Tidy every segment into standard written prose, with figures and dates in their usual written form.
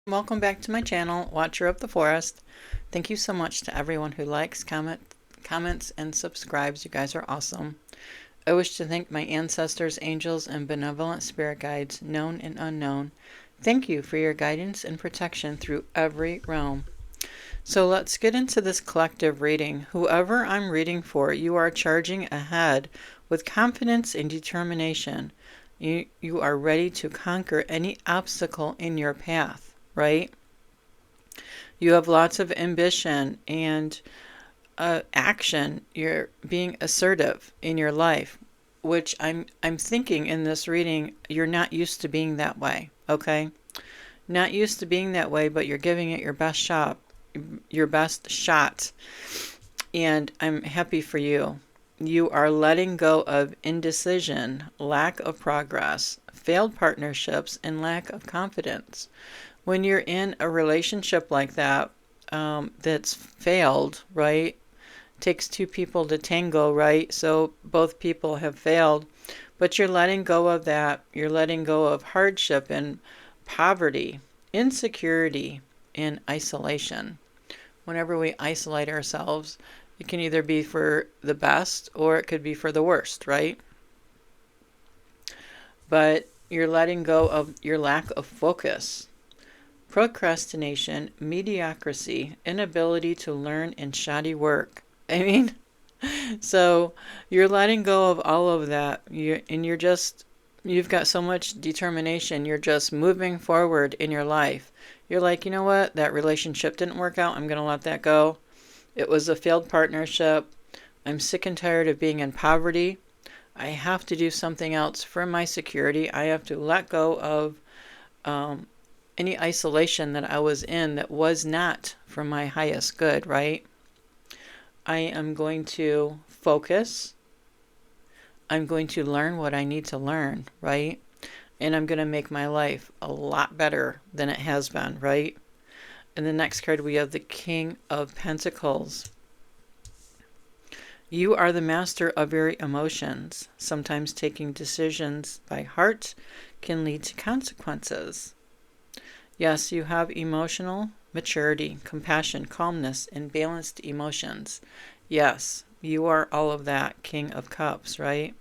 Welcome back to my channel, Watcher of the Forest. Thank you so much to everyone who likes, comments, and subscribes. You guys are awesome. I wish to thank my ancestors, angels, and benevolent spirit guides, known and unknown. Thank you for your guidance and protection through every realm. So let's get into this collective reading. Whoever I'm reading for, you are charging ahead with confidence and determination. You are ready to conquer any obstacle in your path, right? You have lots of ambition and action. You're being assertive in your life, which I'm thinking in this reading you're not used to being that way, okay? Not used to being that way, but you're giving it your best shot, and I'm happy for you. You are letting go of indecision, lack of progress, failed partnerships, and lack of confidence. When you're in a relationship like that, that's failed, right? Takes two people to tango, right? So both people have failed, but you're letting go of that. You're letting go of hardship and poverty, insecurity, and isolation. Whenever we isolate ourselves, it can either be for the best or it could be for the worst, right? But you're letting go of your lack of focus, procrastination, mediocrity, inability to learn, and shoddy work. I mean, so you're letting go of all of that. You've got so much determination. You're just moving forward in your life. You're like, you know what? That relationship didn't work out. I'm going to let that go. It was a failed partnership. I'm sick and tired of being in poverty. I have to do something else for my security. I have to let go of any isolation that I was in that was not for my highest good, right? I am going to focus. I'm going to learn what I need to learn, right? And I'm going to make my life a lot better than it has been, right? In the next card, we have the King of Pentacles. You are the master of your emotions. Sometimes taking decisions by heart can lead to consequences. Yes, you have emotional maturity, compassion, calmness, and balanced emotions. Yes, you are all of that, King of Cups, right?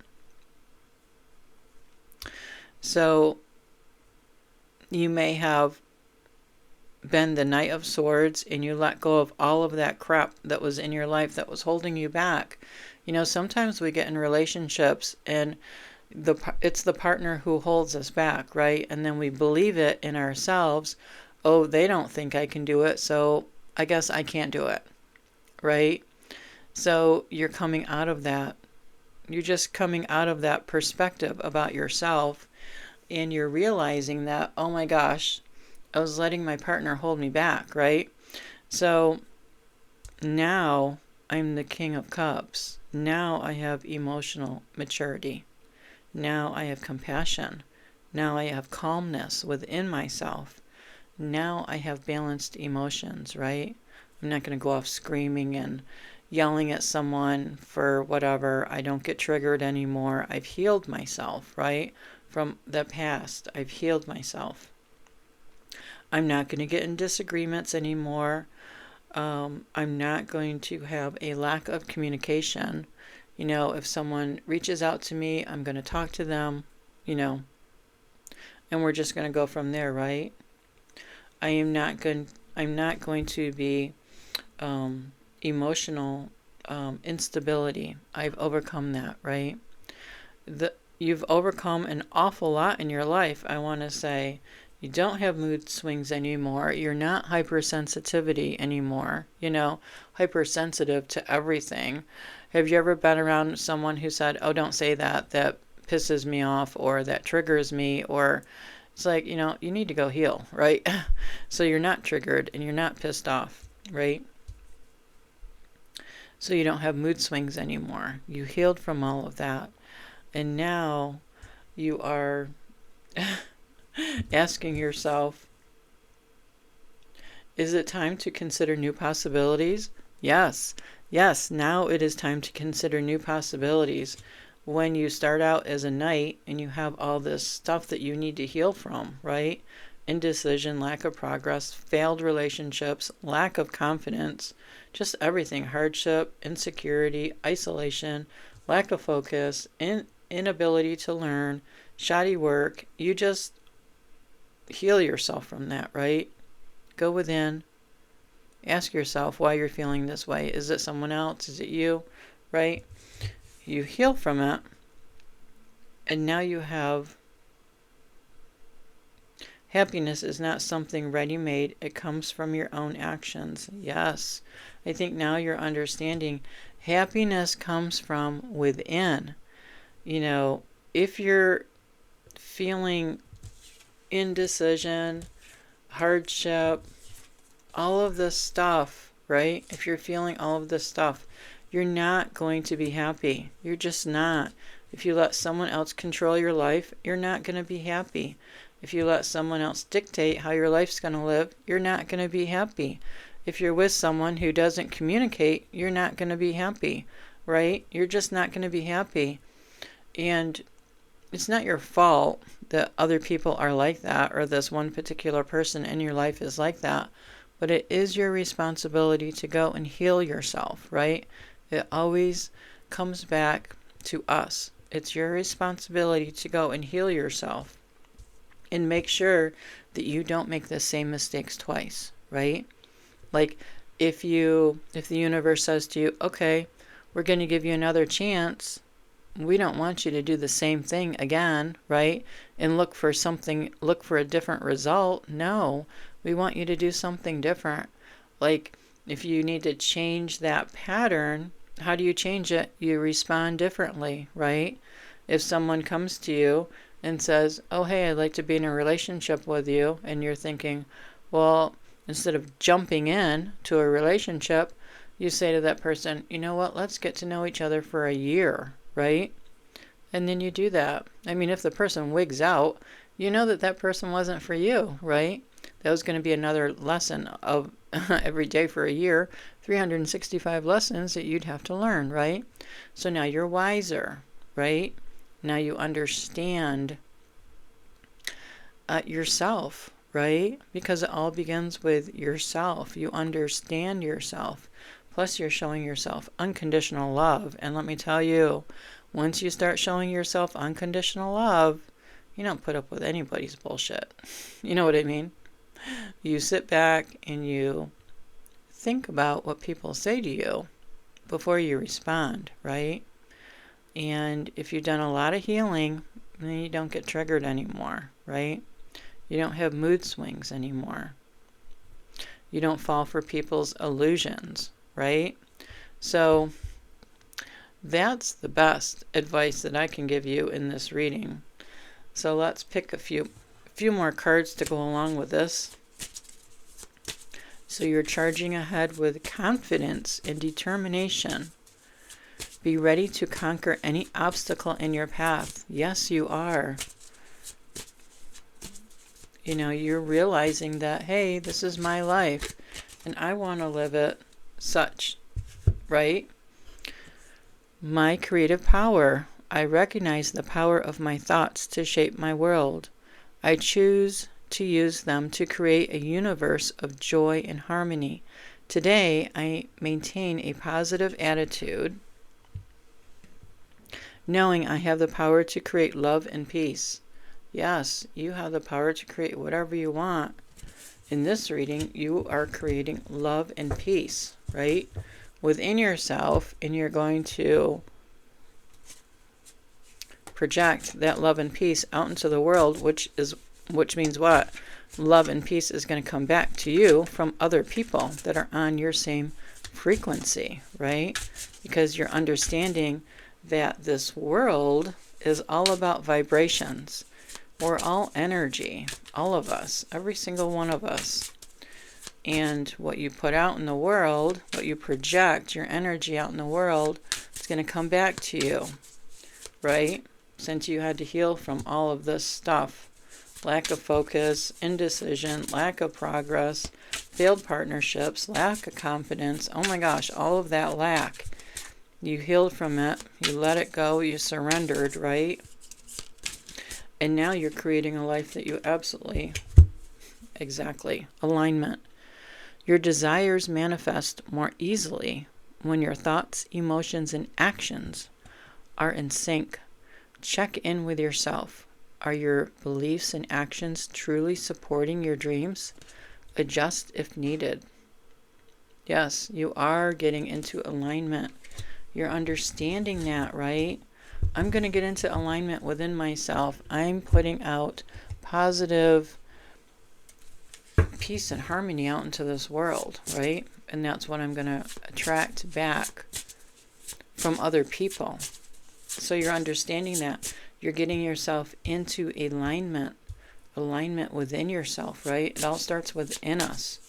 So you may have been the Knight of Swords and you let go of all of that crap that was in your life that was holding you back. You know, sometimes we get in relationships and it's the partner who holds us back, right? And then we believe it in ourselves. Oh, they don't think I can do it, so I guess I can't do it, right? So you're coming out of that. You're just coming out of that perspective about yourself, and you're realizing that, oh my gosh, I was letting my partner hold me back, right? So now I'm the King of Cups. Now I have emotional maturity. Now I have compassion. Now I have calmness within myself. Now I have balanced emotions, right? I'm not going to go off screaming and yelling at someone for whatever. I don't get triggered anymore. I've healed myself, right? From the past, I've healed myself. I'm not going to get in disagreements anymore. I'm not going to have a lack of communication. You know, if someone reaches out to me, I'm going to talk to them, you know, and we're just going to go from there, right? I'm not going to be emotional instability. I've overcome that, right? You've overcome an awful lot in your life, I want to say. You don't have mood swings anymore. You're not hypersensitivity anymore. You know, hypersensitive to everything. Have you ever been around someone who said, oh, don't say that, that pisses me off, or that triggers me, or it's like, you know, you need to go heal, right? So you're not triggered and you're not pissed off, right? So you don't have mood swings anymore. You healed from all of that. And now you are asking yourself, is it time to consider new possibilities? Yes. Yes, now it is time to consider new possibilities. When you start out as a knight and you have all this stuff that you need to heal from, right? indecision, lack of progress, failed relationships, lack of confidence, just everything, hardship, insecurity, isolation, lack of focus, inability to learn, shoddy work. You just heal yourself from that, right? Go within. Ask yourself why you're feeling this way. Is it someone else? Is it you? Right? You heal from it. And now you have happiness is not something ready-made. It comes from your own actions. Yes. I think now you're understanding happiness comes from within. You know, if you're feeling indecision, hardship, all of this stuff, right? If you're feeling all of this stuff, you're not going to be happy. You're just not. If you let someone else control your life, you're not going to be happy. If you let someone else dictate how your life's going to live, you're not going to be happy. If you're with someone who doesn't communicate, you're not going to be happy, right? You're just not going to be happy. And it's not your fault that other people are like that or this one particular person in your life is like that. But it is your responsibility to go and heal yourself, right? It always comes back to us. It's your responsibility to go and heal yourself and make sure that you don't make the same mistakes twice, right? Like if the universe says to you, okay, we're going to give you another chance, we don't want you to do the same thing again, right? And look for a different result. No, we want you to do something different. Like if you need to change that pattern, how do you change it? You respond differently, right? If someone comes to you and says, oh, hey, I'd like to be in a relationship with you, and you're thinking, well, instead of jumping in to a relationship, you say to that person, you know what, let's get to know each other for a year, right? And then you do that. I mean, if the person wigs out, you know that person wasn't for you, right? That was going to be another lesson of every day for a year, 365 lessons that you'd have to learn, right? So now you're wiser, right? Now you understand yourself, right? Because it all begins with yourself. You understand yourself. Plus you're showing yourself unconditional love. And let me tell you, once you start showing yourself unconditional love, you don't put up with anybody's bullshit. You know what I mean? You sit back and you think about what people say to you before you respond, right? And if you've done a lot of healing, then you don't get triggered anymore, right? You don't have mood swings anymore. You don't fall for people's illusions, right? So that's the best advice that I can give you in this reading. So let's pick a few more cards to go along with this. So you're charging ahead with confidence and determination. Be ready to conquer any obstacle in your path. Yes, you are. You know, you're realizing that, hey, this is my life, and I want to live it such, right? My creative power. I recognize the power of my thoughts to shape my world. I choose to use them to create a universe of joy and harmony. Today, I maintain a positive attitude, knowing I have the power to create love and peace. Yes, you have the power to create whatever you want. In this reading, you are creating love and peace, right? Within yourself, and you're going to project that love and peace out into the world, which means what? Love and peace is going to come back to you from other people that are on your same frequency, right? Because you're understanding that this world is all about vibrations. We're all energy, all of us, every single one of us. And what you put out in the world, what you project, your energy out in the world, it's going to come back to you, right? Since you had to heal from all of this stuff. Lack of focus, indecision, lack of progress, failed partnerships, lack of confidence. Oh my gosh, all of that lack. You healed from it. You let it go. You surrendered, right? And now you're creating a life that you absolutely Exactly. Alignment. Your desires manifest more easily when your thoughts, emotions, and actions are in sync. Check in with yourself. Are your beliefs and actions truly supporting your dreams? Adjust if needed. Yes, you are getting into alignment. You're understanding that, right? I'm going to get into alignment within myself. I'm putting out positive peace and harmony out into this world, right? And that's what I'm going to attract back from other people. So you're understanding that. You're getting yourself into alignment within yourself, right? It all starts within us.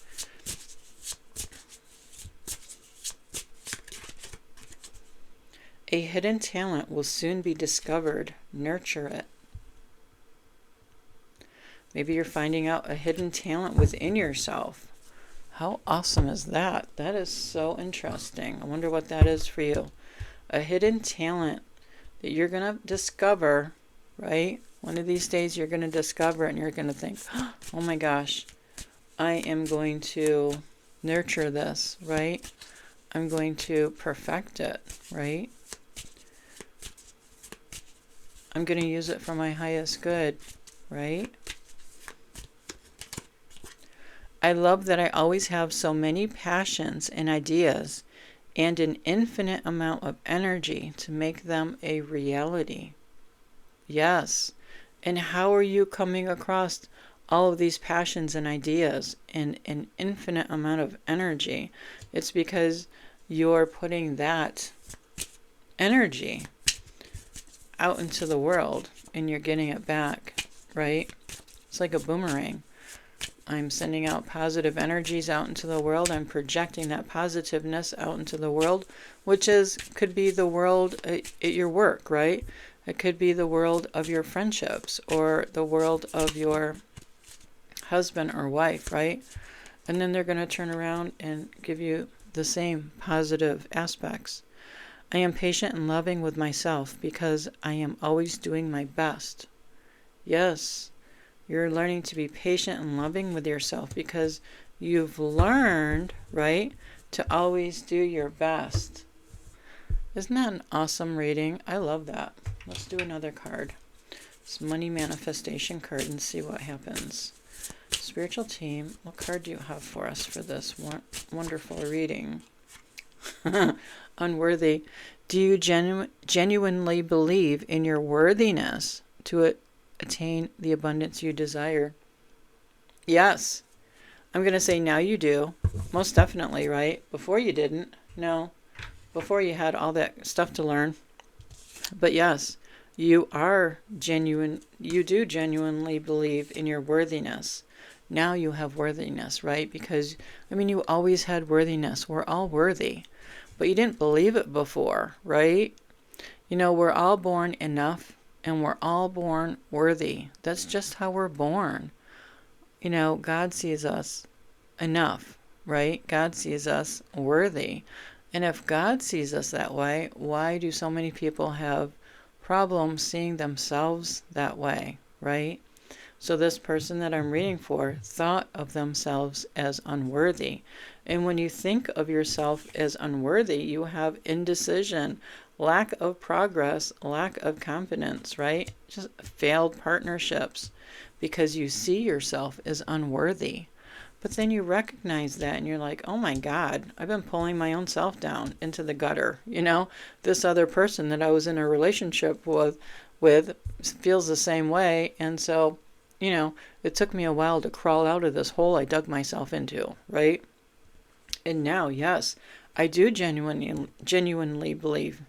A hidden talent will soon be discovered. Nurture it. Maybe you're finding out a hidden talent within yourself. How awesome is that? That is so interesting. I wonder what that is for you. A hidden talent that you're going to discover, right? One of these days you're going to discover it and you're going to think, oh my gosh, I am going to nurture this, right? I'm going to perfect it, right? I'm going to use it for my highest good, right? I love that I always have so many passions and ideas and an infinite amount of energy to make them a reality. Yes. And how are you coming across all of these passions and ideas and an infinite amount of energy? It's because you're putting that energy out into the world and you're getting it back, right? It's like a boomerang. I'm sending out positive energies out into the world. I'm projecting that positiveness out into the world, which could be the world at your work, right? It could be the world of your friendships or the world of your husband or wife, right? And then they're going to turn around and give you the same positive aspects. I am patient and loving with myself because I am always doing my best. Yes. You're learning to be patient and loving with yourself because you've learned, right, to always do your best. Isn't that an awesome reading? I love that. Let's do another card. It's Money Manifestation card and see what happens. Spiritual team, what card do you have for us for this wonderful reading? Unworthy. Do you genuinely believe in your worthiness to attain the abundance you desire? Yes. I'm going to say now you do. Most definitely, right? Before you didn't. No. Before you had all that stuff to learn. But yes, you are genuine. You do genuinely believe in your worthiness. Now you have worthiness, right? Because, you always had worthiness. We're all worthy. But you didn't believe it before, right? We're all born enough. And we're all born worthy. That's just how we're born. God sees us enough, right? God sees us worthy. And if God sees us that way, why do so many people have problems seeing themselves that way, right? So this person that I'm reading for thought of themselves as unworthy. And when you think of yourself as unworthy, you have indecision, lack of progress, lack of confidence, right? Just failed partnerships because you see yourself as unworthy. But then you recognize that and you're like, oh my God, I've been pulling my own self down into the gutter. This other person that I was in a relationship with feels the same way. And so, it took me a while to crawl out of this hole I dug myself into, right? And now, yes, I do genuinely believe.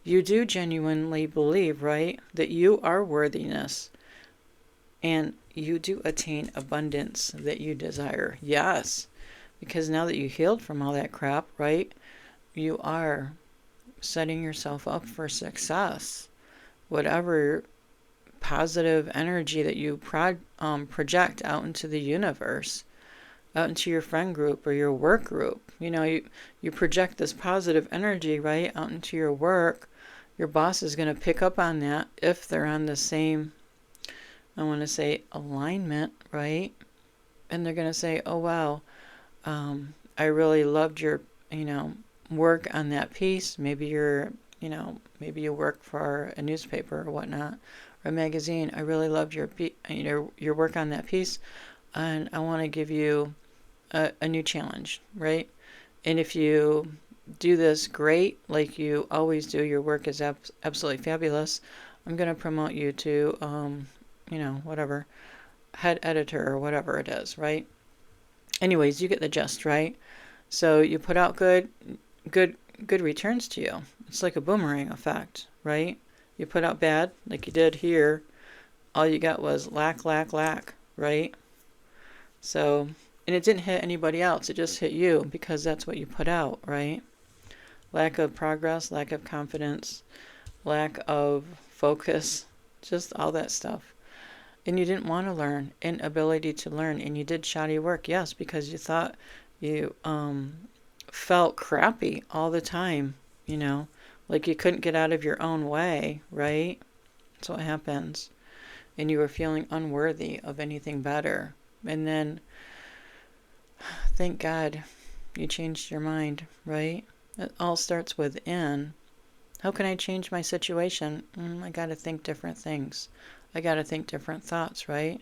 You do genuinely believe, right, that you are worthiness and you do attain abundance that you desire. Yes, because now that you healed from all that crap, right, you are setting yourself up for success. Whatever positive energy that you project out into the universe, out into your friend group or your work group. You project this positive energy, right, out into your work. Your boss is going to pick up on that if they're on the same, I want to say, alignment, right? and they're going to say, oh, wow, I really loved your, work on that piece. Maybe maybe you work for a newspaper or whatnot, or a magazine. I really loved your work on that piece, and I want to give you a new challenge, right? And if you do this great, like you always do, your work is absolutely fabulous. I'm going to promote you to, whatever, head editor or whatever it is, right? Anyways, you get the gist, right? So you put out good returns to you. It's like a boomerang effect, right? You put out bad, like you did here, all you got was lack, right? So, and it didn't hit anybody else, it just hit you because that's what you put out, right? Lack of progress, lack of confidence, lack of focus, just all that stuff. And you didn't want to learn, inability to learn, and you did shoddy work, yes, because you thought you felt crappy all the time, like you couldn't get out of your own way, right? That's what happens. And you were feeling unworthy of anything better. And then, thank God, you changed your mind, right? It all starts within. How can I change my situation? I got to think different things. I got to think different thoughts, right?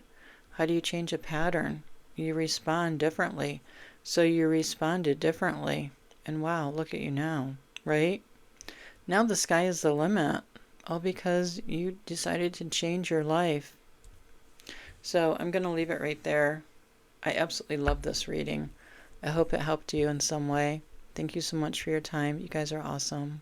How do you change a pattern? You respond differently. So you responded differently. And wow, look at you now, right? Now the sky is the limit. All because you decided to change your life. So I'm going to leave it right there. I absolutely love this reading. I hope it helped you in some way. Thank you so much for your time. You guys are awesome.